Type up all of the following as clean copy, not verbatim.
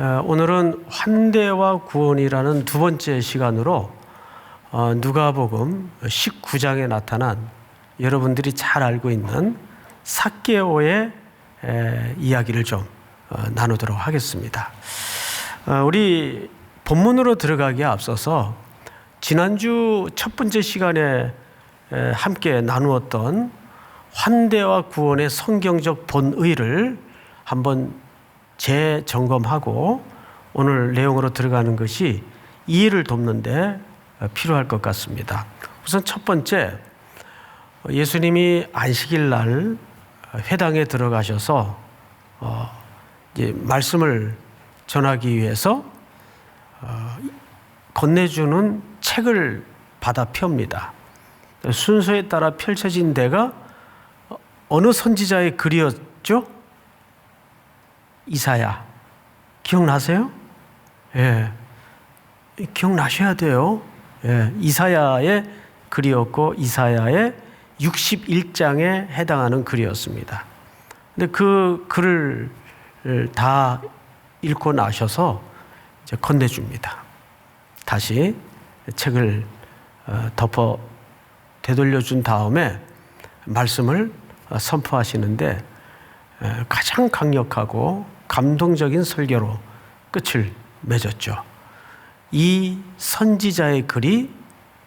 오늘은 환대와 구원이라는 두 번째 시간으로 누가복음 19장에 나타난 여러분들이 잘 알고 있는 삭개오의 이야기를 좀 나누도록 하겠습니다. 우리 본문으로 들어가기에 앞서서 지난주 첫 번째 시간에 함께 나누었던 환대와 구원의 성경적 본의를 한번 재점검하고 오늘 내용으로 들어가는 것이 이해를 돕는데 필요할 것 같습니다. 우선 첫 번째, 예수님이 안식일 날 회당에 들어가셔서 이제 말씀을 전하기 위해서 건네주는 책을 받아 펴옵니다. 순서에 따라 펼쳐진 데가 어느 선지자의 글이었죠? 이사야. 기억나세요? 예. 기억나셔야 돼요. 예. 이사야의 글이었고 이사야의 61장에 해당하는 글이었습니다. 근데 그 글을 다 읽고 나셔서 이제 건네줍니다. 다시 책을 덮어 되돌려준 다음에 말씀을 선포하시는데 가장 강력하고 감동적인 설교로 끝을 맺었죠. 이 선지자의 글이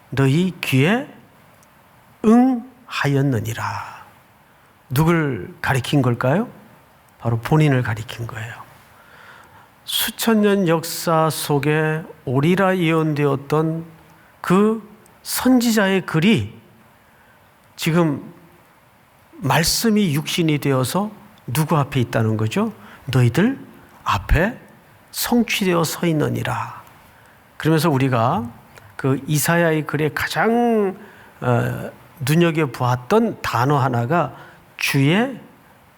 너희 귀에 응하였느니라. 누굴 가리킨 걸까요? 바로 본인을 가리킨 거예요. 수천 년 역사 속에 오리라 예언되었던 그 선지자의 글이 지금 말씀이 육신이 되어서 누구 앞에 있다는 거죠? 너희들 앞에 성취되어 서 있느니라. 그러면서 우리가 그 이사야의 글에 가장 눈여겨보았던 단어 하나가 주의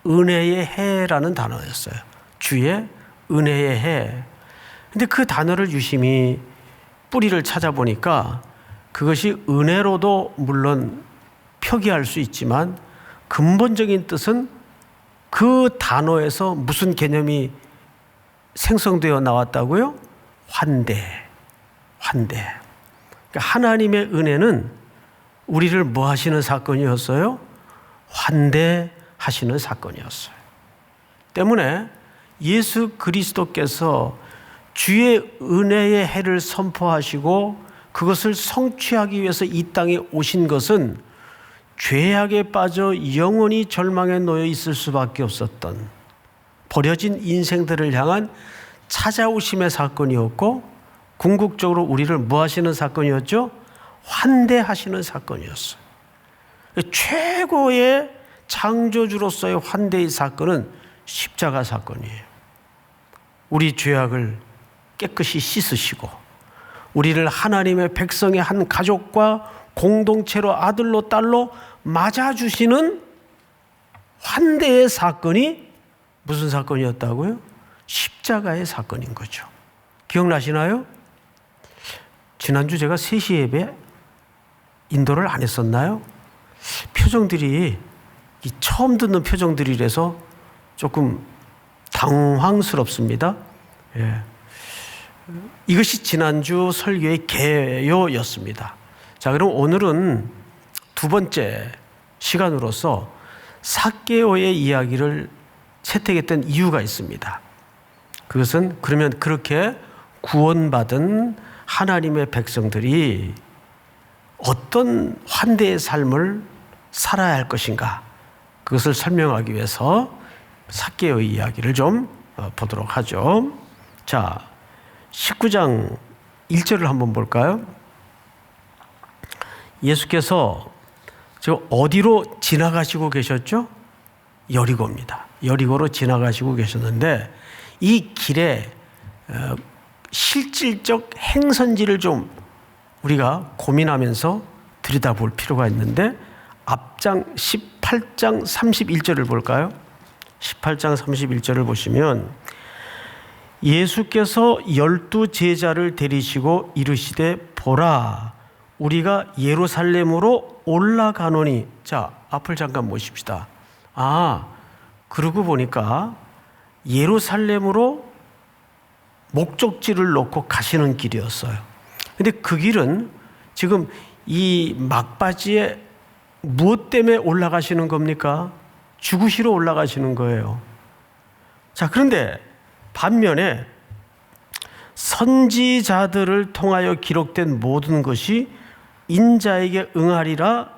은혜의 해라는 단어였어요. 주의 은혜의 해. 근데 그 단어를 유심히 뿌리를 찾아보니까 그것이 은혜로도 물론 표기할 수 있지만 근본적인 뜻은 그 단어에서 무슨 개념이 생성되어 나왔다고요? 환대. 그러니까 하나님의 은혜는 우리를 뭐 하시는 사건이었어요? 환대하시는 사건이었어요. 때문에 예수 그리스도께서 주의 은혜의 해를 선포하시고 그것을 성취하기 위해서 이 땅에 오신 것은 죄악에 빠져 영원히 절망에 놓여 있을 수밖에 없었던 버려진 인생들을 향한 찾아오심의 사건이었고 궁극적으로 우리를 뭐 하시는 사건이었죠? 환대하시는 사건이었어요. 최고의 창조주로서의 환대의 사건은 십자가 사건이에요. 우리 죄악을 깨끗이 씻으시고 우리를 하나님의 백성의 한 가족과 공동체로 아들로 딸로 맞아주시는 환대의 사건이 무슨 사건이었다고요? 십자가의 사건인 거죠. 기억나시나요? 지난주 제가 3시 예배 인도를 안 했었나요? 표정들이 처음 듣는 표정들이라서 조금 당황스럽습니다. 예. 이것이 지난주 설교의 개요였습니다. 자, 그럼 오늘은 두 번째 시간으로서 삭개오의 이야기를 채택했던 이유가 있습니다. 그것은 그러면 그렇게 구원받은 하나님의 백성들이 어떤 환대의 삶을 살아야 할 것인가, 그것을 설명하기 위해서 삭개오의 이야기를 좀 보도록 하죠. 자, 19장 1절을 한번 볼까요? 예수께서 지금 어디로 지나가시고 계셨죠? 여리고입니다. 여리고로 지나가시고 계셨는데 이 길에 실질적 행선지를 좀 우리가 고민하면서 들여다볼 필요가 있는데 앞장 18장 31절을 볼까요? 18장 31절을 보시면 예수께서 12 제자를 데리시고 이르시되 보라 우리가 예루살렘으로 올라가노니. 자, 앞을 잠깐 보십시다. 그러고 보니까 예루살렘으로 목적지를 놓고 가시는 길이었어요. 근데 그 길은 지금 이 막바지에 무엇 때문에 올라가시는 겁니까? 죽으시러 올라가시는 거예요. 자, 그런데 반면에 선지자들을 통하여 기록된 모든 것이 인자에게 응하리라.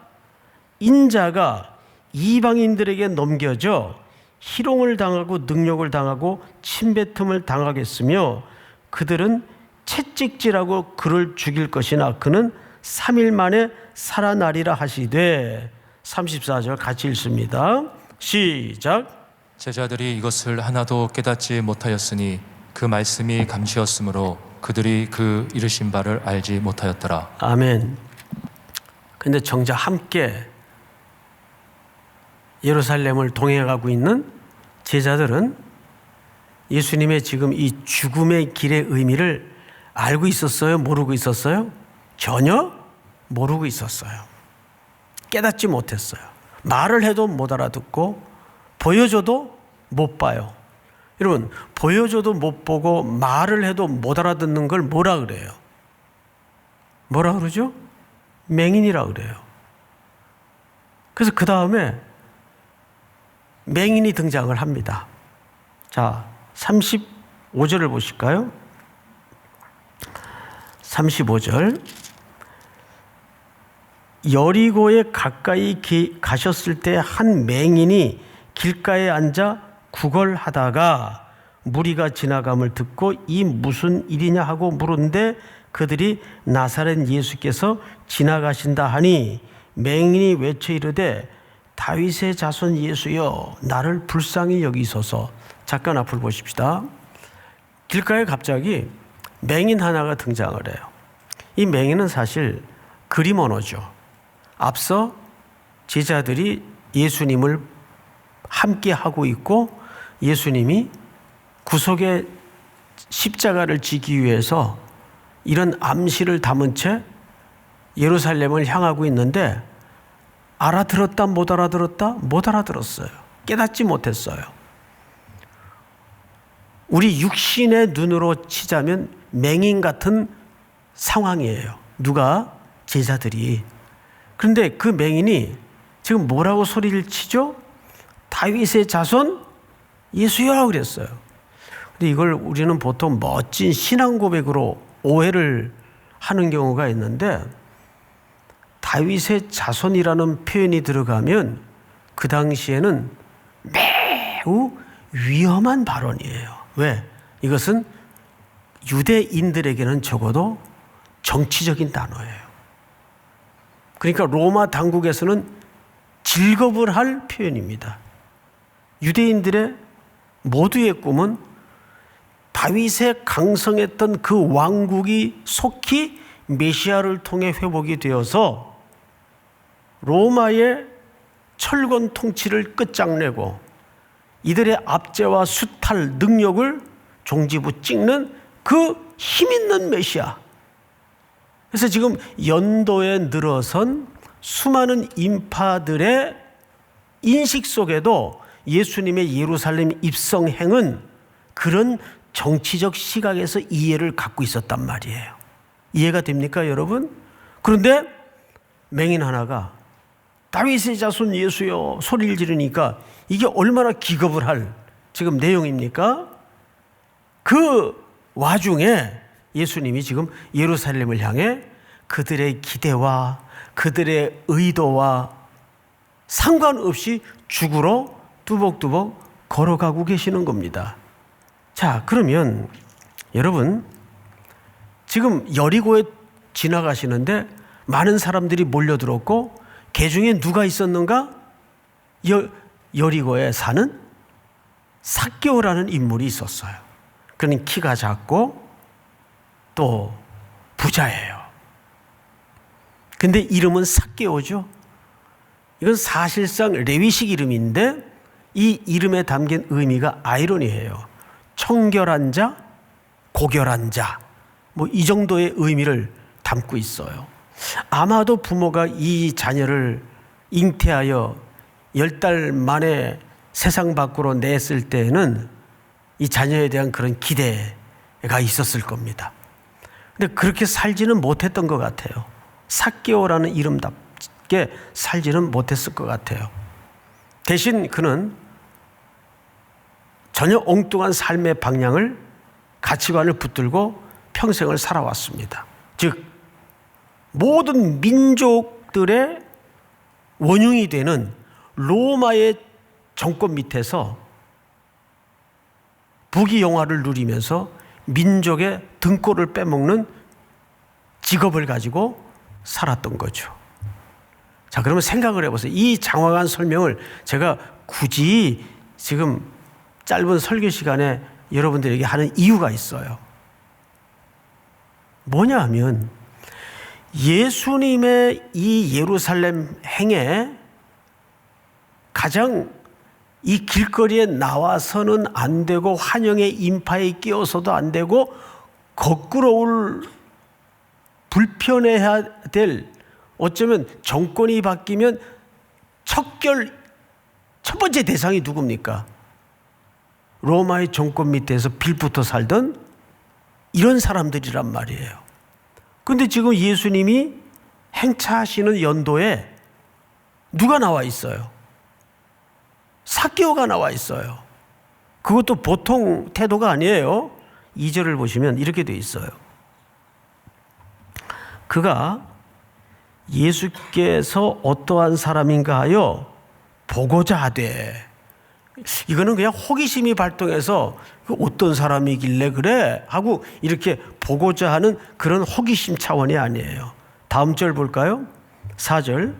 인자가 이방인들에게 넘겨져 희롱을 당하고 능욕을 당하고 침뱉음을 당하겠으며 그들은 채찍질하고 그를 죽일 것이나 그는 3일 만에 살아나리라 하시되. 34절 같이 읽습니다. 시작. 제자들이 이것을 하나도 깨닫지 못하였으니 그 말씀이 감시였으므로 그들이 그 이르신 바를 알지 못하였더라. 아멘. 근데 정작 함께 예루살렘을 동행하고 있는 제자들은 예수님의 지금 이 죽음의 길의 의미를 알고 있었어요? 모르고 있었어요? 전혀 모르고 있었어요. 깨닫지 못했어요. 말을 해도 못 알아듣고 보여줘도 못 봐요. 여러분, 보여줘도 못 보고 말을 해도 못 알아듣는 걸 뭐라 그래요? 뭐라 그러죠? 맹인이라 그래요. 그래서 그 다음에 맹인이 등장을 합니다. 자, 35절을 보실까요? 35절. 여리고에 가까이 가셨을 때 한 맹인이 길가에 앉아 구걸하다가 무리가 지나감을 듣고 이 무슨 일이냐 하고 물은데 그들이 나사렛 예수께서 지나가신다 하니 맹인이 외쳐 이르되 다윗의 자손 예수여 나를 불쌍히 여기소서. 잠깐 앞을 보십시다. 길가에 갑자기 맹인 하나가 등장을 해요. 이 맹인은 사실 그림 언어죠. 앞서 제자들이 예수님을 함께 하고 있고 예수님이 구속의 십자가를 지기 위해서 이런 암시를 담은 채 예루살렘을 향하고 있는데 알아들었다 못 알아들었다? 못 알아들었어요. 깨닫지 못했어요. 우리 육신의 눈으로 치자면 맹인 같은 상황이에요. 누가? 제자들이. 그런데 그 맹인이 지금 뭐라고 소리를 치죠? 다윗의 자손 예수여 그랬어요. 근데 이걸 우리는 보통 멋진 신앙 고백으로 오해를 하는 경우가 있는데 다윗의 자손이라는 표현이 들어가면 그 당시에는 매우 위험한 발언이에요. 왜? 이것은 유대인들에게는 적어도 정치적인 단어예요. 그러니까 로마 당국에서는 질겁을 할 표현입니다. 유대인들의 모두의 꿈은 다윗의 강성했던 그 왕국이 속히 메시아를 통해 회복이 되어서 로마의 철권 통치를 끝장내고 이들의 압제와 수탈 능력을 종지부 찍는 그 힘있는 메시아. 그래서 지금 연도에 늘어선 수많은 인파들의 인식 속에도 예수님의 예루살렘 입성행은 그런 정치적 시각에서 이해를 갖고 있었단 말이에요. 이해가 됩니까, 여러분? 그런데 맹인 하나가 다윗의 자손 예수여 소리를 지르니까 이게 얼마나 기겁을 할 지금 내용입니까? 그 와중에 예수님이 지금 예루살렘을 향해 그들의 기대와 그들의 의도와 상관없이 죽으러 뚜벅뚜벅 걸어가고 계시는 겁니다. 자, 그러면 여러분 지금 여리고에 지나가시는데 많은 사람들이 몰려들었고 그 중에 누가 있었는가? 여리고에 사는 삭개오라는 인물이 있었어요. 그는 키가 작고 또 부자예요. 근데 이름은 삭개오죠. 이건 사실상 레위식 이름인데 이 이름에 담긴 의미가 아이러니해요. 청결한 자, 고결한 자, 뭐 이 정도의 의미를 담고 있어요. 아마도 부모가 이 자녀를 잉태하여 10달 만에 세상 밖으로 냈을 때에는 이 자녀에 대한 그런 기대, 있었을 겁니다. 근데 그렇게 살지는 못했던 것 같아요. 삭개오라는 이름답게 살지는 못했을 것 같아요. 대신 그는 전혀 엉뚱한 삶의 방향을, 가치관을 붙들고 평생을 살아왔습니다. 즉 모든 민족들의 원흉이 되는 로마의 정권 밑에서 부귀영화를 누리면서 민족의 등골을 빼먹는 직업을 가지고 살았던 거죠. 자, 그러면 생각을 해보세요. 이 장황한 설명을 제가 굳이 지금 짧은 설교 시간에 여러분들에게 하는 이유가 있어요. 뭐냐 하면 예수님의 이 예루살렘 행에 가장 이 길거리에 나와서는 안 되고 환영의 인파에 끼어서도 안 되고 거꾸로 올 불편해야 될, 어쩌면 정권이 바뀌면 첫 번째 대상이 누굽니까? 로마의 정권 밑에서 빌붙어 살던 이런 사람들이란 말이에요. 그런데 지금 예수님이 행차하시는 연도에 누가 나와 있어요? 삭개오가 나와 있어요. 그것도 보통 태도가 아니에요. 2절을 보시면 이렇게 돼 있어요. 그가 예수께서 어떠한 사람인가 하여 보고자 하되, 이거는 그냥 호기심이 발동해서 어떤 사람이길래 그래 하고 이렇게 보고자 하는 그런 호기심 차원이 아니에요. 다음 절 볼까요? 4절.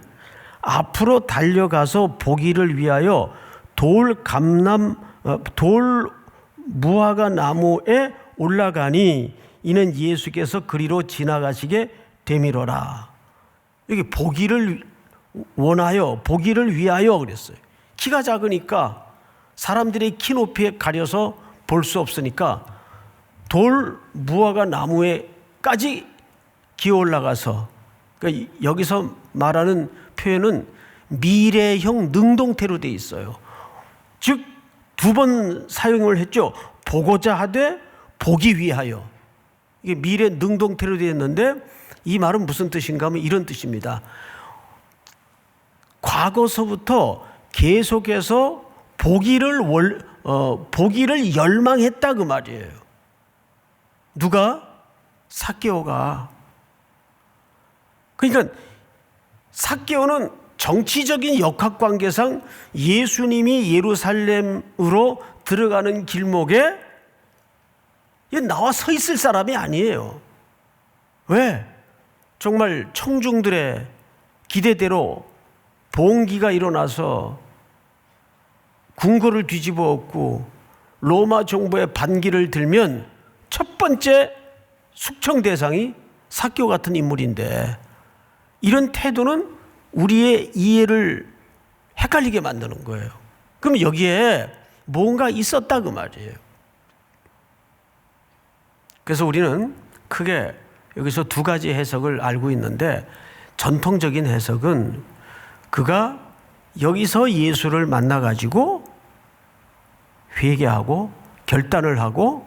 앞으로 달려가서 보기를 위하여 돌 무화과 나무에 올라가니 이는 예수께서 그리로 지나가시게 되미로라. 여기 보기를 원하여, 보기를 위하여 그랬어요. 키가 작으니까 사람들의 키 높이에 가려서 볼 수 없으니까 돌 무화과 나무에까지 기어 올라가서, 그러니까 여기서 말하는 표현은 미래형 능동태로 되어 있어요. 즉 두 번 사용을 했죠. 보고자 하되 보기 위하여. 이게 미래 능동태로 되어 있는데 이 말은 무슨 뜻인가 하면 이런 뜻입니다. 과거서부터 계속해서 보기를 열망했다 그 말이에요. 누가? 삭개오가. 그러니까 삭개오는 정치적인 역학관계상 예수님이 예루살렘으로 들어가는 길목에 나와 서 있을 사람이 아니에요. 왜? 정말 청중들의 기대대로 봉기가 일어나서 궁궐을 뒤집어 엎고 로마 정부의 반기를 들면 첫 번째 숙청 대상이 삭개오 같은 인물인데, 이런 태도는 우리의 이해를 헷갈리게 만드는 거예요. 그럼 여기에 뭔가 있었다 그 말이에요. 그래서 우리는 크게 여기서 두 가지 해석을 알고 있는데, 전통적인 해석은 그가 여기서 예수를 만나가지고 회개하고 결단을 하고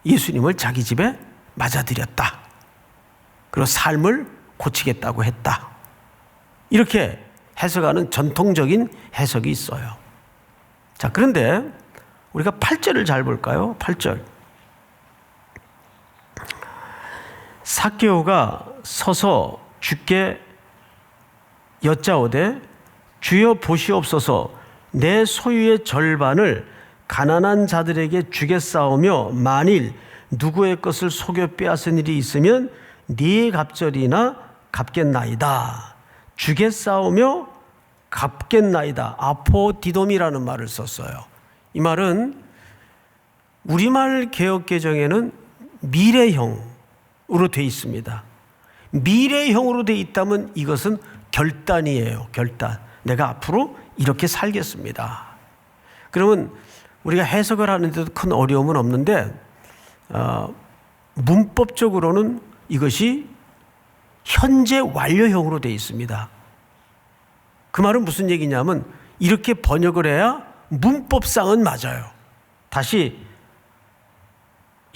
예수님을 자기 집에 맞아들였다. 그리고 삶을 고치겠다고 했다. 이렇게 해석하는 전통적인 해석이 있어요. 자, 그런데 우리가 8절을 잘 볼까요? 8절. 삭개오가 서서 주께 여짜오되 주여 보시옵소서, 내 소유의 절반을 가난한 자들에게 주겠사오며 만일 누구의 것을 속여 빼앗은 일이 있으면 네 갑절이나 갚겠나이다. 주겠사오며 갚겠나이다. 아포디돔이라는 말을 썼어요. 이 말은 우리말 개역개정에는 미래형으로 되어 있습니다. 미래형으로 되어 있다면 이것은 결단이에요. 결단. 내가 앞으로 이렇게 살겠습니다. 그러면 우리가 해석을 하는데도 큰 어려움은 없는데 문법적으로는 이것이 현재 완료형으로 되어 있습니다. 그 말은 무슨 얘기냐면 이렇게 번역을 해야 문법상은 맞아요. 다시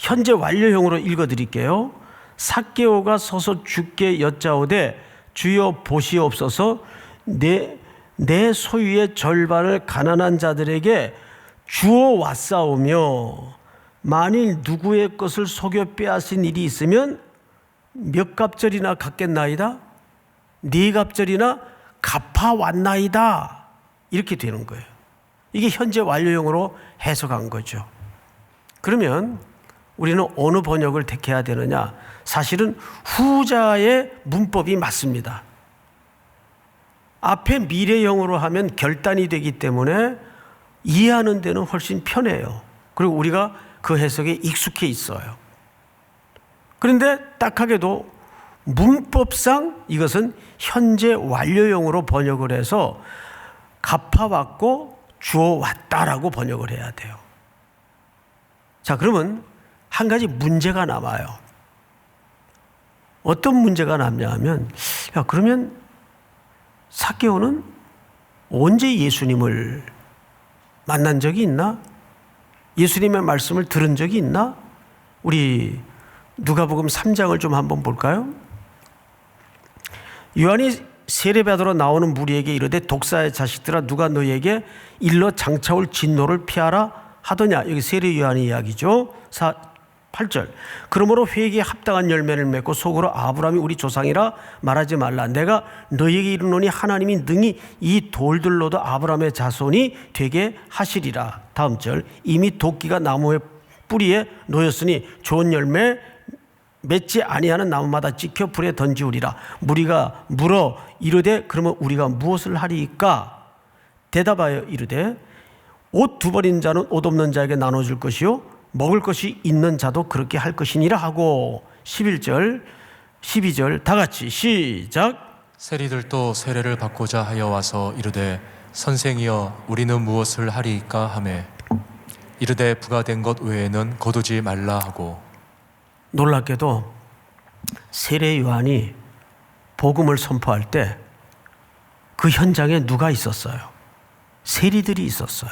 현재 완료형으로 읽어드릴게요. 삭개오가 서서 주께 여짜오되 주여 보시옵소서 내 소유의 절반을 가난한 자들에게 주어 왔사오며 만일 누구의 것을 속여 빼앗은 일이 있으면 몇 갑절이나 갚겠나이다? 네 갑절이나 갚아왔나이다. 이렇게 되는 거예요. 이게 현재 완료형으로 해석한 거죠. 그러면 우리는 어느 번역을 택해야 되느냐? 사실은 후자의 문법이 맞습니다. 앞에 미래형으로 하면 결단이 되기 때문에 이해하는 데는 훨씬 편해요. 그리고 우리가 그 해석에 익숙해 있어요. 그런데 딱하게도 문법상 이것은 현재 완료형으로 번역을 해서 갚아왔고 주어왔다라고 번역을 해야 돼요. 자, 그러면 한 가지 문제가 남아요. 어떤 문제가 남냐 하면, 야, 그러면 삭개오는 언제 예수님을 만난 적이 있나? 예수님의 말씀을 들은 적이 있나? 우리 누가복음 3장을 좀 한번 볼까요? 요한이 세례받으러 나오는 무리에게 이르되 독사의 자식들아 누가 너희에게 일러 장차올 진노를 피하라 하더냐. 여기 세례 요한의 이야기죠. 8절. 그러므로 회개에 합당한 열매를 맺고 속으로 아브라함이 우리 조상이라 말하지 말라. 내가 너희에게 이르노니 하나님이 능히 이 돌들로도 아브라함의 자손이 되게 하시리라. 다음 절. 이미 도끼가 나무의 뿌리에 놓였으니 좋은 열매 맺지 아니하는 나무마다 찍혀 불에 던지우리라. 무리가 물어 이르되 그러면 우리가 무엇을 하리이까? 대답하여 이르되 옷 두 벌인 자는 옷 없는 자에게 나눠줄 것이요 먹을 것이 있는 자도 그렇게 할 것이니라 하고 11절 12절 다 같이 시작. 세리들도 세례를 받고자 하여 와서 이르되 선생이여 우리는 무엇을 하리이까 하매 이르되 부가된 것 외에는 거두지 말라 하고. 놀랍게도 세례 요한이 복음을 선포할 때 그 현장에 누가 있었어요? 세리들이 있었어요.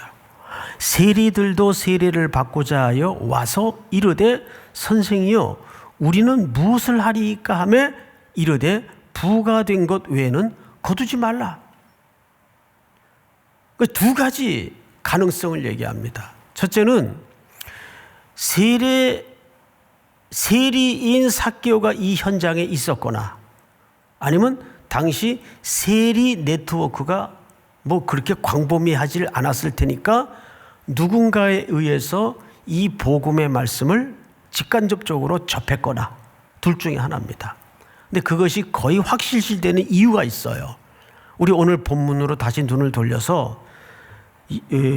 세리들도 세례를 받고자 하여 와서 이르되 선생이여 우리는 무엇을 하리이까 하매 이르되 부가된 것 외에는 거두지 말라. 그 두 가지 가능성을 얘기합니다. 첫째는 세리인 삭개오가 이 현장에 있었거나 아니면 당시 세리 네트워크가 뭐 그렇게 광범위하지 않았을 테니까 누군가에 의해서 이 복음의 말씀을 직간접적으로 접했거나 둘 중에 하나입니다. 근데 그것이 거의 확실시되는 이유가 있어요. 우리 오늘 본문으로 다시 눈을 돌려서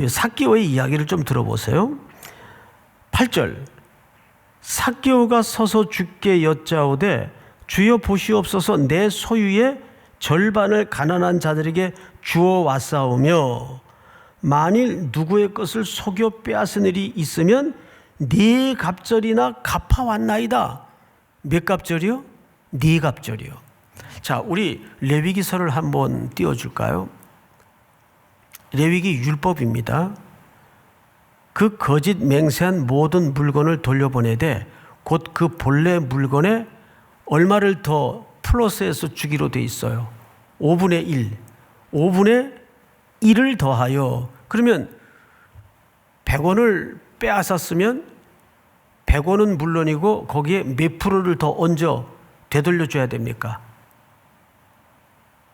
삭개오의 이야기를 좀 들어보세요. 8절. 삭개오가 서서 주께 여짜오되 주여 보시옵소서 내 소유의 절반을 가난한 자들에게 주어 왔사오며 만일 누구의 것을 속여 빼앗은 일이 있으면 네 갑절이나 갚아왔나이다. 몇 갑절이요? 네 갑절이요. 자, 우리 레위기서를 한번 띄워줄까요? 레위기 율법입니다. 그 거짓 맹세한 모든 물건을 돌려보내되 곧 그 본래 물건에 얼마를 더 플러스해서 주기로 돼 있어요. 5분의 1. 5분의 1을 더하여 그러면 100원을 빼앗았으면 100원은 물론이고 거기에 몇 프로를 더 얹어 되돌려줘야 됩니까?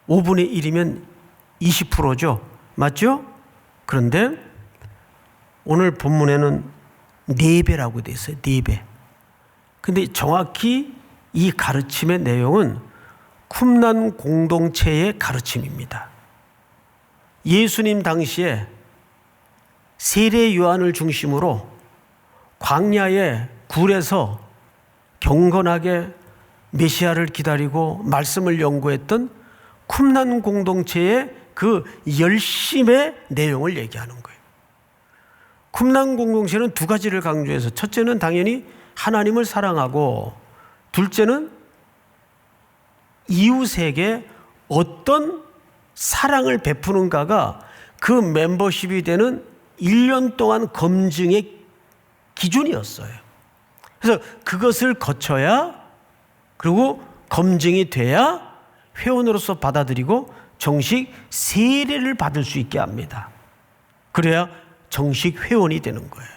5분의 1이면 20%죠. 맞죠? 그런데 오늘 본문에는 4배라고 돼 있어요. 4배. 근데 정확히 이 가르침의 내용은 쿰란 공동체의 가르침입니다. 예수님 당시에 세례 요한을 중심으로 광야의 굴에서 경건하게 메시아를 기다리고 말씀을 연구했던 쿰란 공동체의 그 열심의 내용을 얘기하는 거예요. 쿰란 공동체는 두 가지를 강조해서 첫째는 당연히 하나님을 사랑하고 둘째는 이웃에게 어떤 사랑을 베푸는가가 그 멤버십이 되는 1년 동안 검증의 기준이었어요. 그래서 그것을 거쳐야, 그리고 검증이 돼야 회원으로서 받아들이고 정식 세례를 받을 수 있게 합니다. 그래야 정식 회원이 되는 거예요.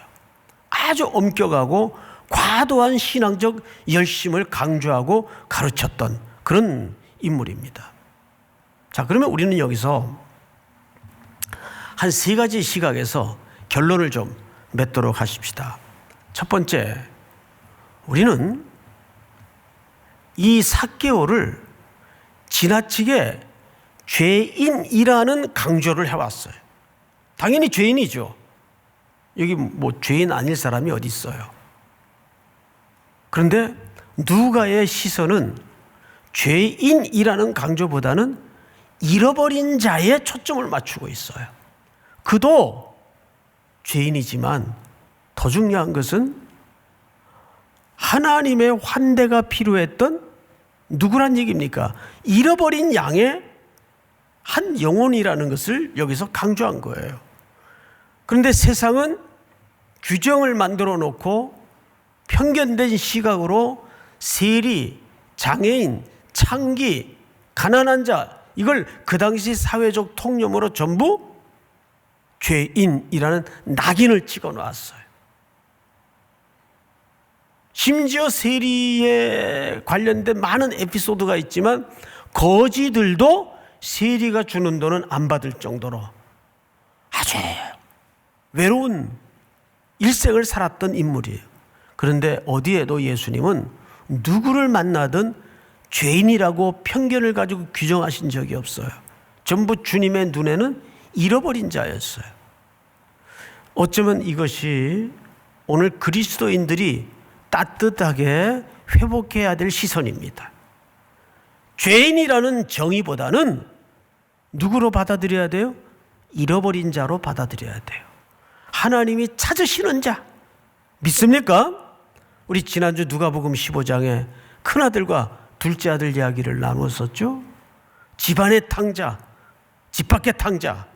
아주 엄격하고 과도한 신앙적 열심을 강조하고 가르쳤던 그런 인물입니다. 자, 그러면 우리는 여기서 한 세 가지 시각에서 결론을 좀 맺도록 하십시다. 첫 번째, 우리는 이 삭개오를 지나치게 죄인이라는 강조를 해왔어요. 당연히 죄인이죠. 여기 뭐 죄인 아닐 사람이 어디 있어요. 그런데 누가의 시선은 죄인이라는 강조보다는 잃어버린 자에 초점을 맞추고 있어요. 그도 죄인이지만 더 중요한 것은 하나님의 환대가 필요했던 누구란 얘기입니까? 잃어버린 양의 한 영혼이라는 것을 여기서 강조한 거예요. 그런데 세상은 규정을 만들어 놓고 편견된 시각으로 세리, 장애인, 창기, 가난한 자, 이걸 그 당시 사회적 통념으로 전부 죄인이라는 낙인을 찍어 놓았어요. 심지어 세리에 관련된 많은 에피소드가 있지만 거지들도 세리가 주는 돈은 안 받을 정도로 아주 외로운 일생을 살았던 인물이에요. 그런데 어디에도 예수님은 누구를 만나든 죄인이라고 편견을 가지고 규정하신 적이 없어요. 전부 주님의 눈에는 잃어버린 자였어요. 어쩌면 이것이 오늘 그리스도인들이 따뜻하게 회복해야 될 시선입니다. 죄인이라는 정의보다는 누구로 받아들여야 돼요? 잃어버린 자로 받아들여야 돼요. 하나님이 찾으시는 자. 믿습니까? 우리 지난주 누가복음 15장에 큰아들과 둘째 아들 이야기를 나누었었죠. 집안의 탕자, 집 밖의 탕자.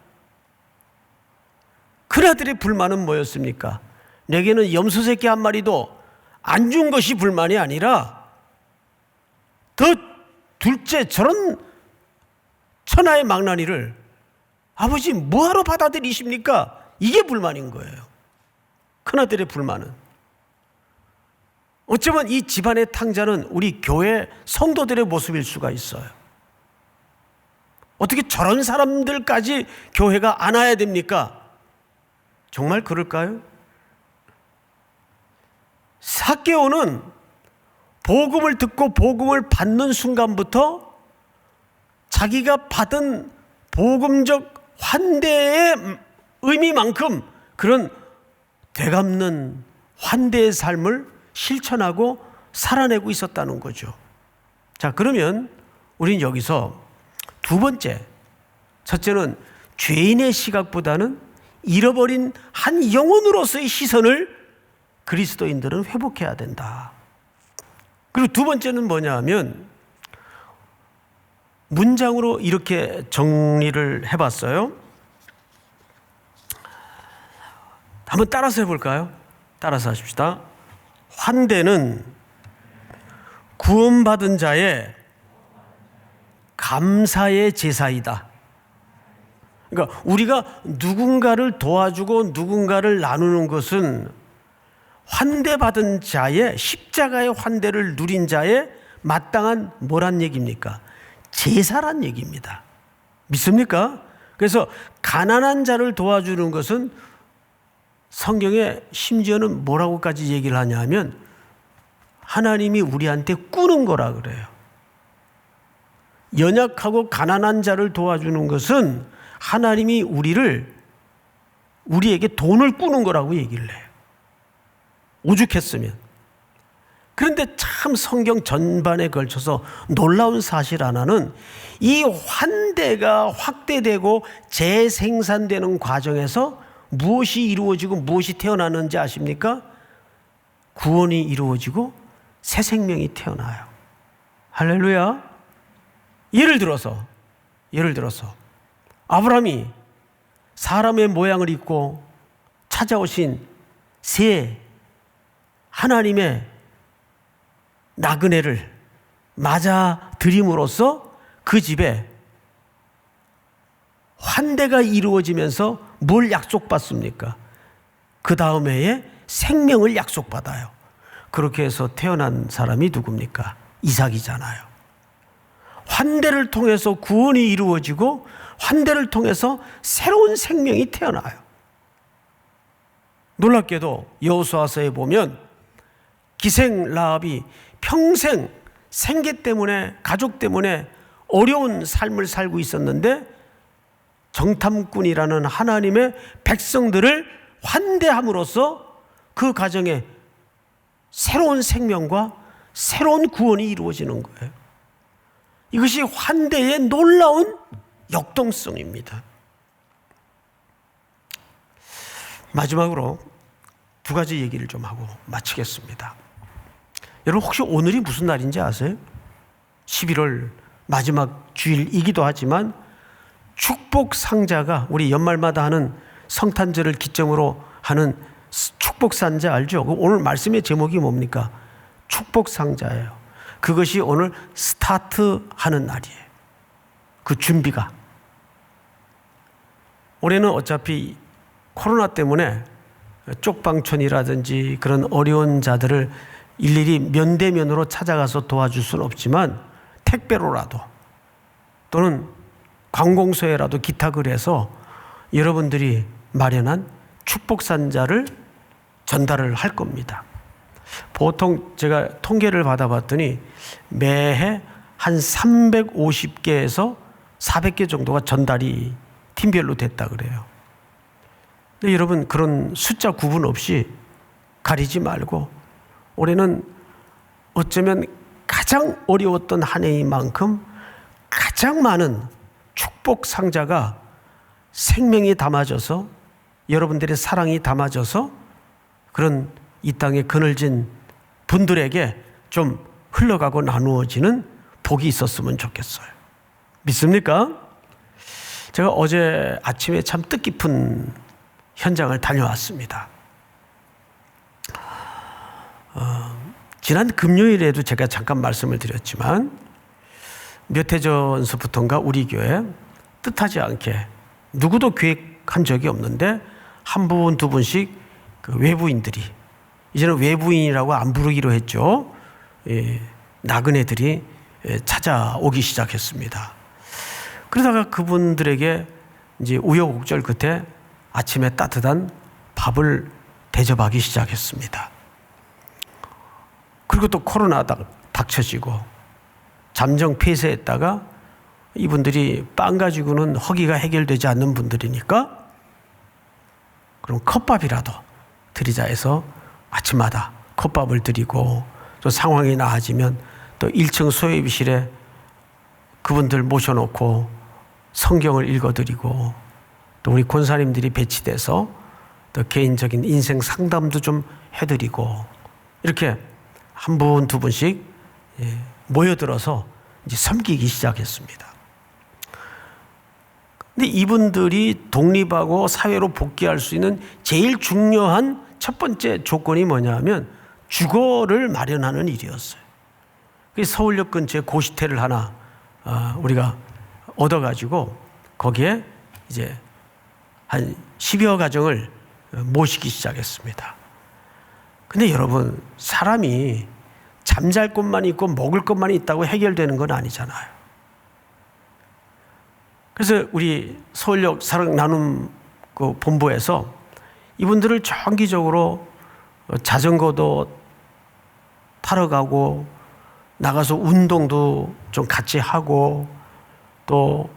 큰아들의 불만은 뭐였습니까? 내게는 염소 새끼 한 마리도 안 준 것이 불만이 아니라 더 둘째 저런 천하의 망나니를 아버지 뭐하러 받아들이십니까? 이게 불만인 거예요. 큰아들의 불만은. 어쩌면 이 집안의 탕자는 우리 교회 성도들의 모습일 수가 있어요. 어떻게 저런 사람들까지 교회가 안아야 됩니까? 정말 그럴까요? 삭개오는 복음을 듣고 복음을 받는 순간부터 자기가 받은 복음적 환대의 의미만큼 그런 되갚는 환대의 삶을 실천하고 살아내고 있었다는 거죠. 자, 그러면 우리는 여기서 두 번째, 첫째는 죄인의 시각보다는 잃어버린 한 영혼으로서의 시선을 그리스도인들은 회복해야 된다. 그리고 두 번째는 뭐냐 하면 문장으로 이렇게 정리를 해봤어요. 한번 따라서 해볼까요? 따라서 하십시다. 환대는 구원받은 자의 감사의 제사이다. 그러니까 우리가 누군가를 도와주고 누군가를 나누는 것은 환대받은 자의, 십자가의 환대를 누린 자의 마땅한 뭐란 얘기입니까? 제사란 얘기입니다. 믿습니까? 그래서 가난한 자를 도와주는 것은 성경에 심지어는 뭐라고까지 얘기를 하냐 하면 하나님이 우리한테 꾸는 거라 그래요. 연약하고 가난한 자를 도와주는 것은 하나님이 우리에게 돈을 꾸는 거라고 얘기를 해요. 오죽했으면. 그런데 참 성경 전반에 걸쳐서 놀라운 사실 하나는 이 환대가 확대되고 재생산되는 과정에서 무엇이 이루어지고 무엇이 태어나는지 아십니까? 구원이 이루어지고 새 생명이 태어나요. 할렐루야. 예를 들어서 아브라함이 사람의 모양을 입고 찾아오신 새 하나님의 나그네를 맞아 들임으로써 그 집에 환대가 이루어지면서 뭘 약속받습니까? 그 다음 해에 생명을 약속받아요. 그렇게 해서 태어난 사람이 누굽니까? 이삭이잖아요. 환대를 통해서 구원이 이루어지고 환대를 통해서 새로운 생명이 태어나요. 놀랍게도 여호수아서에 보면 기생 라합이 평생 생계 때문에 가족 때문에 어려운 삶을 살고 있었는데 정탐꾼이라는 하나님의 백성들을 환대함으로써 그 가정에 새로운 생명과 새로운 구원이 이루어지는 거예요. 이것이 환대의 놀라운 역동성입니다. 마지막으로 두 가지 얘기를 좀 하고 마치겠습니다. 여러분 혹시 오늘이 무슨 날인지 아세요? 11월 마지막 주일이기도 하지만 축복 상자가 우리 연말마다 하는 성탄절을 기점으로 하는 축복 상자 알죠? 오늘 말씀의 제목이 뭡니까? 축복 상자예요. 그것이 오늘 스타트하는 날이에요. 그 준비가. 올해는 어차피 코로나 때문에 쪽방촌이라든지 그런 어려운 자들을 일일이 면대면으로 찾아가서 도와줄 수는 없지만 택배로라도 또는 관공서에라도 기탁을 해서 여러분들이 마련한 축복산자를 전달을 할 겁니다. 보통 제가 통계를 받아봤더니 매해 한 350개에서 400개 정도가 전달이 팀별로 됐다 그래요. 근데 여러분 그런 숫자 구분 없이 가리지 말고 올해는 어쩌면 가장 어려웠던 한 해인 만큼 가장 많은 축복 상자가 생명이 담아져서 여러분들의 사랑이 담아져서 그런 이 땅에 그늘진 분들에게 좀 흘러가고 나누어지는 복이 있었으면 좋겠어요. 믿습니까? 제가 어제 아침에 참 뜻깊은 현장을 다녀왔습니다. 지난 금요일에도 제가 잠깐 말씀을 드렸지만 몇 해 전서부터인가 우리 교회 뜻하지 않게 누구도 계획한 적이 없는데 한 분, 두 분씩 그 외부인들이 이제는 외부인이라고 안 부르기로 했죠. 나그네들이 찾아오기 시작했습니다. 그러다가 그분들에게 이제 우여곡절 끝에 아침에 따뜻한 밥을 대접하기 시작했습니다. 그리고 또 코로나 닥쳐지고 잠정 폐쇄했다가 이분들이 빵 가지고는 허기가 해결되지 않는 분들이니까 그럼 컵밥이라도 드리자 해서 아침마다 컵밥을 드리고 또 상황이 나아지면 또 1층 소외비실에 그분들 모셔놓고 성경을 읽어드리고 또 우리 권사님들이 배치돼서 또 개인적인 인생 상담도 좀 해드리고 이렇게 한 분, 두 분씩 모여들어서 이제 섬기기 시작했습니다. 근데 이분들이 독립하고 사회로 복귀할 수 있는 제일 중요한 첫 번째 조건이 뭐냐면 주거를 마련하는 일이었어요. 그래서 서울역 근처에 고시텔을 하나 우리가 얻어가지고 거기에 이제 한 10여 가정을 모시기 시작했습니다. 근데 여러분 사람이 잠잘 곳만 있고 먹을 것만 있다고 해결되는 건 아니잖아요. 그래서 우리 서울역 사랑 나눔 그 본부에서 이분들을 정기적으로 자전거도 타러 가고 나가서 운동도 좀 같이 하고 또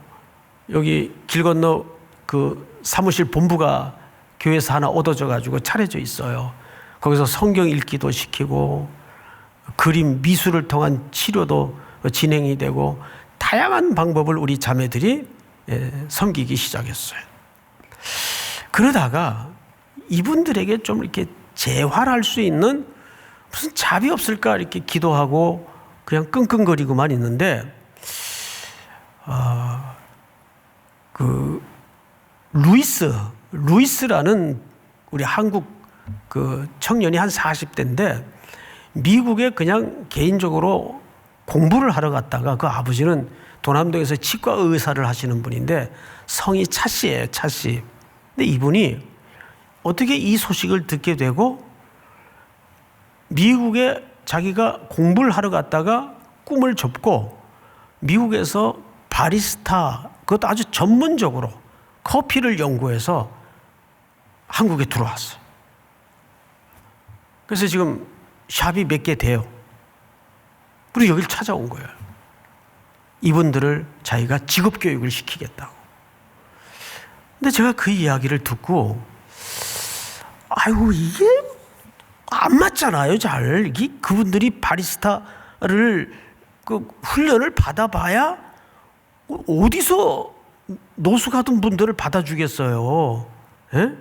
여기 길 건너 그 사무실 본부가 교회에서 하나 얻어져 가지고 차려져 있어요. 거기서 성경 읽기도 시키고 그림 미술을 통한 치료도 진행이 되고 다양한 방법을 우리 자매들이 섬기기 시작했어요. 그러다가 이분들에게 좀 이렇게 재활할 수 있는 무슨 잡이 없을까 이렇게 기도하고 그냥 끙끙거리고만 있는데 그 루이스라는 우리 한국 그 청년이 한 40대인데 미국에 그냥 개인적으로 공부를 하러 갔다가 그 아버지는 도남동에서 치과 의사를 하시는 분인데 성이 차 씨예요, 차 씨. 근데 이분이 어떻게 이 소식을 듣게 되고 미국에 자기가 공부를 하러 갔다가 꿈을 접고 미국에서 바리스타, 그것도 아주 전문적으로 커피를 연구해서 한국에 들어왔어요. 그래서 지금 샵이 몇 개 돼요. 그리고 여기를 찾아온 거예요. 이분들을 자기가 직업교육을 시키겠다고. 근데 제가 그 이야기를 듣고 아이고 이게 안 맞잖아요, 잘. 그분들이 바리스타를 그 훈련을 받아봐야 어디서 노숙 하던 분들을 받아주겠어요. 예?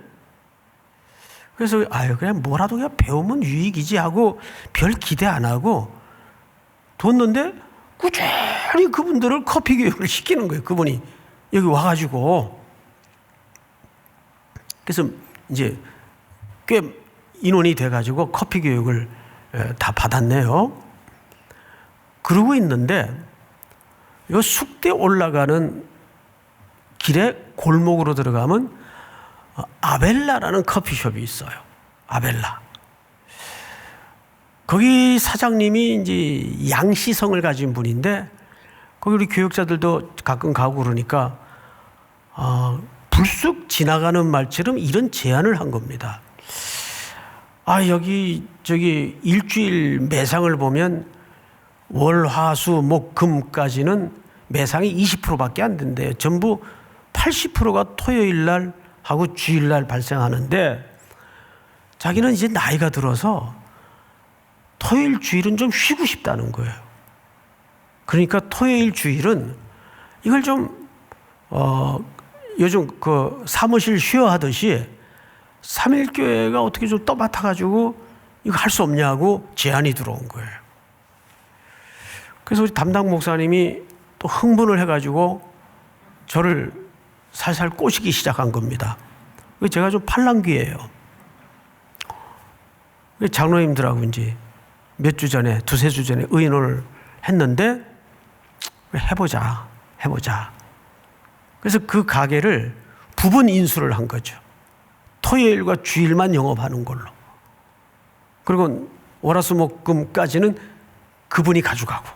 그래서 그냥 뭐라도 그냥 배우면 유익이지 하고 별 기대 안 하고 뒀는데 꾸준히 그분들을 커피 교육을 시키는 거예요. 그분이 여기 와가지고. 그래서 이제 꽤 인원이 돼가지고 커피 교육을 다 받았네요. 그러고 있는데 이 숙대 올라가는 길에 골목으로 들어가면 아벨라라는 커피숍이 있어요. 아벨라. 거기 사장님이 이제 양시성을 가진 분인데 거기 우리 교육자들도 가끔 가고 그러니까 불쑥 지나가는 말처럼 이런 제안을 한 겁니다. 여기 저기 일주일 매상을 보면 월, 화, 수, 목, 금까지는 매상이 20%밖에 안 된대요. 전부 80%가 토요일 날 하고 주일 날 발생하는데 자기는 이제 나이가 들어서 토요일 주일은 좀 쉬고 싶다는 거예요. 그러니까 토요일 주일은 이걸 좀 요즘 그 사무실 쉬어 하듯이 3일교회가 어떻게 좀 떠맡아가지고 이거 할 수 없냐고 제안이 들어온 거예요. 그래서 우리 담당 목사님이 또 흥분을 해가지고 저를 살살 꼬시기 시작한 겁니다. 제가 좀 팔랑귀예요. 장로님들하고 이제 몇 주 전에, 두세 주 전에 의논을 했는데 해보자. 그래서 그 가게를 부분 인수를 한 거죠. 토요일과 주일만 영업하는 걸로. 그리고 월화수목금까지는 그분이 가져가고.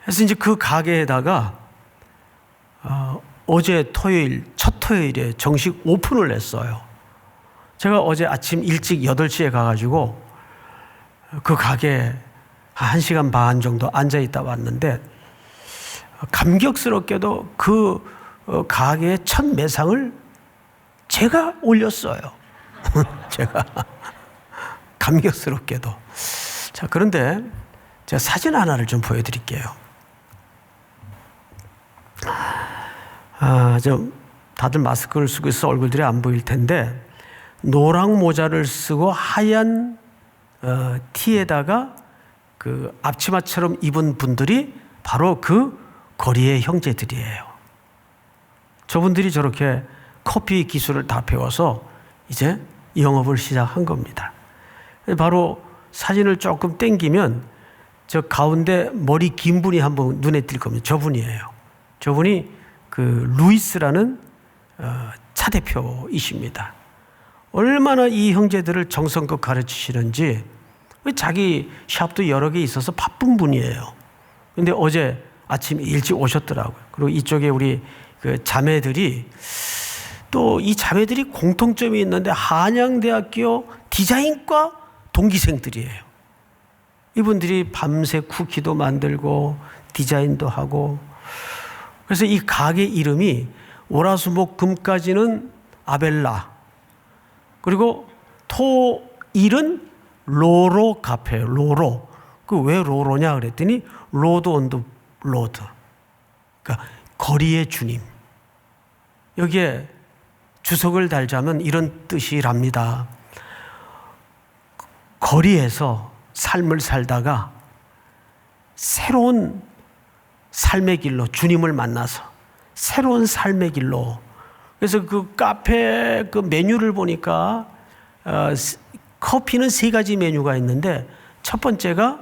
그래서 이제 그 가게에다가 어제 토요일, 첫 토요일에 정식 오픈을 했어요. 제가 어제 아침 일찍 8시에 가가지고 그 가게에 1시간 반 정도 앉아있다 왔는데 감격스럽게도 그 가게의 첫 매상을 제가 올렸어요. 제가 감격스럽게도. 자, 그런데 제가 사진 하나를 좀 보여드릴게요. 좀 다들 마스크를 쓰고 있어 얼굴들이 안 보일 텐데 노랑 모자를 쓰고 하얀 티에다가 그 앞치마처럼 입은 분들이 바로 그 거리의 형제들이에요. 저분들이 저렇게 커피 기술을 다 배워서 이제 영업을 시작한 겁니다. 바로 사진을 조금 당기면 저 가운데 머리 긴 분이 한번 눈에 띌 겁니다. 저분이에요. 저분이 그 루이스라는 차 대표이십니다. 얼마나 이 형제들을 정성껏 가르치시는지 자기 샵도 여러 개 있어서 바쁜 분이에요. 근데 어제 아침 일찍 오셨더라고요. 그리고 이쪽에 우리 그 자매들이 또 이 자매들이 공통점이 있는데 한양대학교 디자인과 동기생들이에요. 이분들이 밤새 쿠키도 만들고 디자인도 하고 그래서 이 가게 이름이 월화수목금까지는 아벨라 그리고 토일은 로로 카페예요. 로로. 그 왜 로로냐 그랬더니 로드 온 더 로드. 그러니까 거리의 주님. 여기에 주석을 달자면 이런 뜻이랍니다. 거리에서 삶을 살다가 새로운 삶의 길로 주님을 만나서 새로운 삶의 길로 그래서 그 카페 그 메뉴를 보니까 커피는 3가지 메뉴가 있는데 첫 번째가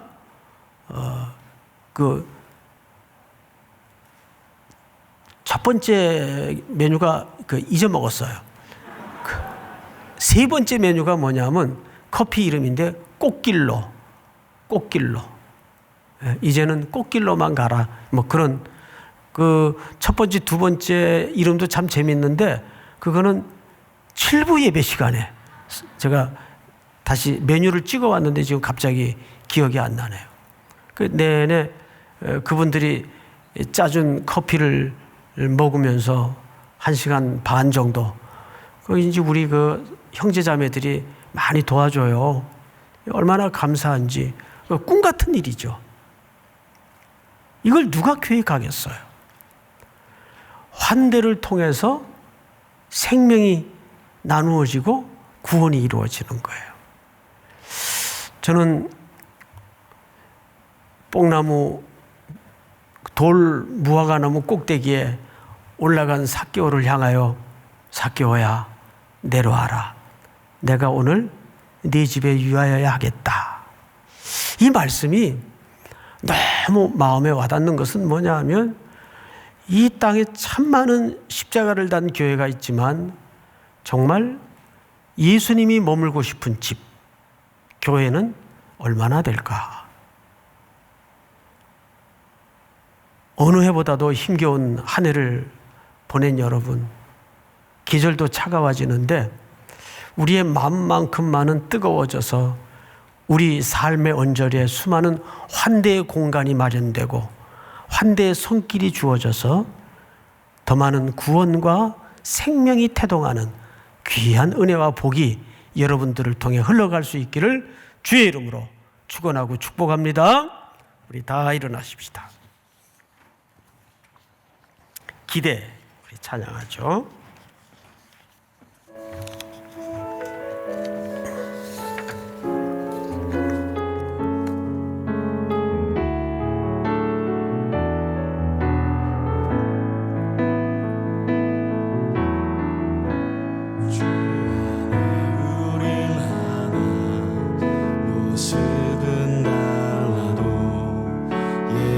첫 번째 메뉴가 잊어먹었어요. 3번째 메뉴가 뭐냐면 커피 이름인데 꽃길로. 이제는 꽃길로만 가라. 뭐 그런 첫 번째, 두 번째 이름도 참 재밌는데 그거는 7부 예배 시간에 제가 다시 메뉴를 찍어 왔는데 지금 갑자기 기억이 안 나네요. 내내 그분들이 짜준 커피를 먹으면서 1시간 반 정도 이제 우리 형제 자매들이 많이 도와줘요. 얼마나 감사한지. 꿈 같은 일이죠. 이걸 누가 계획하겠어요? 환대를 통해서 생명이 나누어지고 구원이 이루어지는 거예요. 저는 뽕나무 무화과나무 꼭대기에 올라간 삭개오를 향하여 삭개오야 내려와라. 내가 오늘 네 집에 유하여야 하겠다. 이 말씀이 너무 마음에 와닿는 것은 뭐냐 하면 이 땅에 참 많은 십자가를 단 교회가 있지만 정말 예수님이 머물고 싶은 집, 교회는 얼마나 될까? 어느 해보다도 힘겨운 한 해를 보낸 여러분, 계절도 차가워지는데 우리의 마음만큼만은 뜨거워져서 우리 삶의 언저리에 수많은 환대의 공간이 마련되고 환대의 손길이 주어져서 더 많은 구원과 생명이 태동하는 귀한 은혜와 복이 여러분들을 통해 흘러갈 수 있기를 주의 이름으로 축원하고 축복합니다. 우리 다 일어나십시다. 기대 우리 찬양하죠.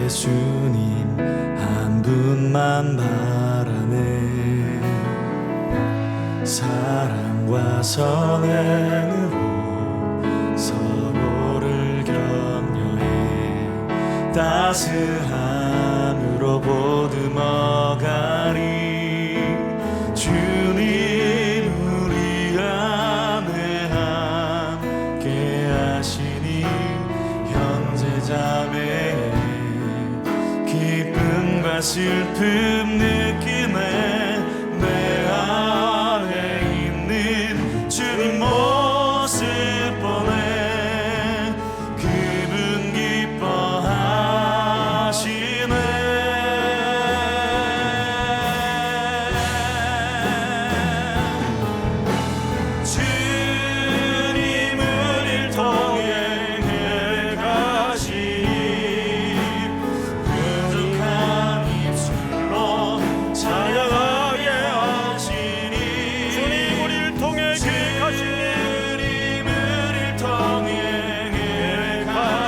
예수님 한 분만 바라네. 사랑과 선행으로 서로를 격려해 따스함으로 보듬어가리. 주님 우리 안에 함께 하시니 형제자매 기쁨과 슬픔 느끼네. 내 안에 있는 주님 모습 보네. 그분 기뻐하시네. 주님을 일통해 계획하시니 부족한 입술로 찬양하게 하시니. 주님을 일통해 계획하시니 주님을 일통해 계획하시니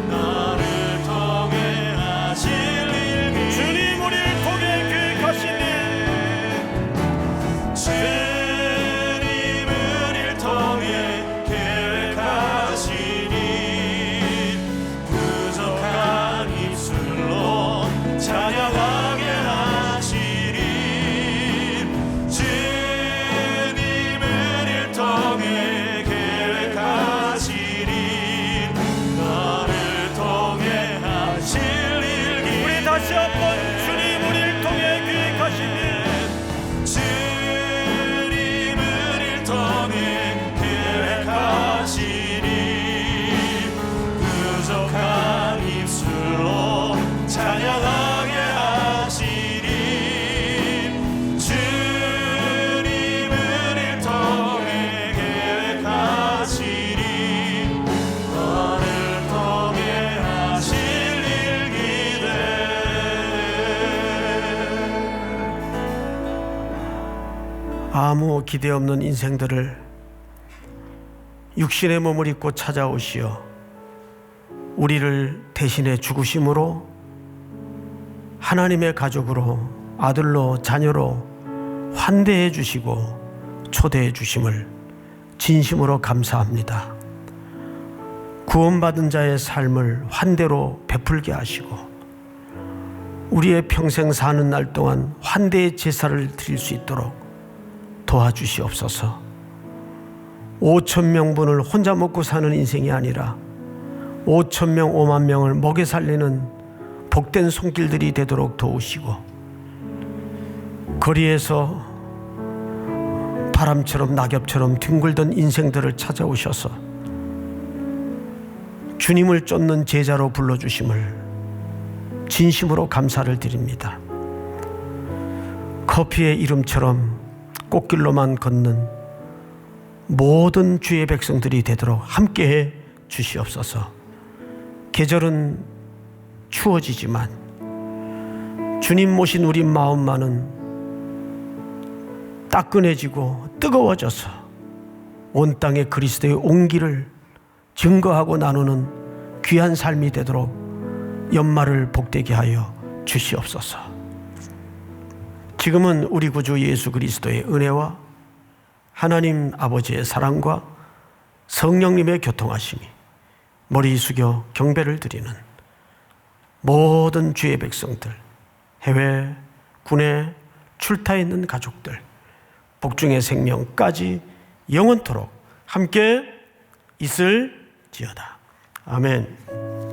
나를 통해 하실 일. 주님을 일통해 계획하시니 주님을 일통해 계획하시니 부족한 입술로 찬양하게 하시니. 주님을 일통해 계획하시니 나를 통해 하실 일. 우리 다시 한번 주님을 일통해 계획하시니 주님을 일통해 계획하시니 부족한 입술로 찬양하게 하시니. 주님을 일통해 계획하시니 나를 통해 하실 일 기대. 아무 기대 없는 인생들을 육신의 몸을 입고 찾아오시어 우리를 대신해 죽으심으로 하나님의 가족으로, 아들로, 자녀로 환대해 주시고 초대해 주심을 진심으로 감사합니다. 구원받은 자의 삶을 환대로 베풀게 하시고 우리의 평생 사는 날 동안 환대의 제사를 드릴 수 있도록 도와주시옵소서. 5,000명분을 혼자 먹고 사는 인생이 아니라 5,000명, 5만 명을 먹여 살리는 복된 손길들이 되도록 도우시고 거리에서 바람처럼 낙엽처럼 뒹굴던 인생들을 찾아오셔서 주님을 쫓는 제자로 불러주심을 진심으로 감사를 드립니다. 커피의 이름처럼 꽃길로만 걷는 모든 주의 백성들이 되도록 함께해 주시옵소서. 계절은 추워지지만 주님 모신 우리 마음만은 따끈해지고 뜨거워져서 온 땅에 그리스도의 온기를 증거하고 나누는 귀한 삶이 되도록 연말을 복되게 하여 주시옵소서. 지금은 우리 구주 예수 그리스도의 은혜와 하나님 아버지의 사랑과 성령님의 교통하심이 머리 숙여 경배를 드리는 모든 주의 백성들, 해외, 군에 출타해 있는 가족들, 복중의 생명까지 영원토록 함께 있을지어다. 아멘.